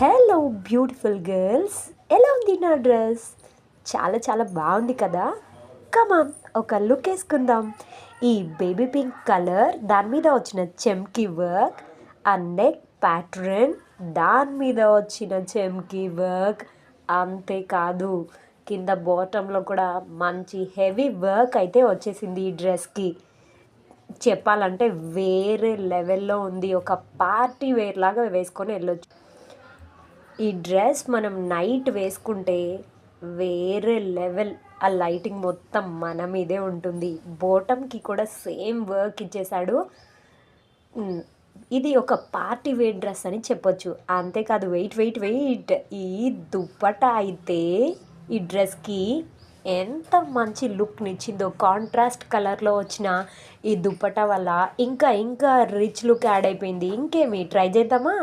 Hello beautiful girls, ఎలా ఉంది నా డ్రెస్? చాలా చాలా బాగుంది కదా. కమాన్, ఒక లుక్ వేసుకుందాం. ఈ బేబీ పింక్ కలర్, దాని మీద వచ్చిన చెమ్కీ వర్క్, ఆ నెక్ ప్యాటర్న్, దాని మీద వచ్చిన చెమ్కీ వర్క్, అంతేకాదు కింద బాటంలో కూడా మంచి హెవీ వర్క్ అయితే వచ్చేసింది ఈ డ్రెస్కి. చెప్పాలంటే వేరే లెవెల్లో ఉంది. ఒక పార్టీ వేర్ లాగా వేసుకొని వెళ్ళొచ్చు. ఈ డ్రెస్ మనం నైట్ వేసుకుంటే వేరే లెవెల్. ఆ లైటింగ్ మొత్తం మన మీదే ఉంటుంది. బాటమ్కి కూడా సేమ్ వర్క్ ఇచ్చేసాడు. ఇది ఒక పార్టీ వేర్ డ్రెస్ అని చెప్పొచ్చు. అంతేకాదు, వెయిట్ వెయిట్ వెయిట్, ఈ దుప్పటా అయితే ఈ డ్రెస్కి ఎంత మంచి లుక్నిచ్చిందో. కాంట్రాస్ట్ కలర్లో వచ్చిన ఈ దుప్పటా వల్ల ఇంకా ఇంకా రిచ్ లుక్ యాడ్ అయిపోయింది. ఇంకేమి ట్రై చేద్దామా?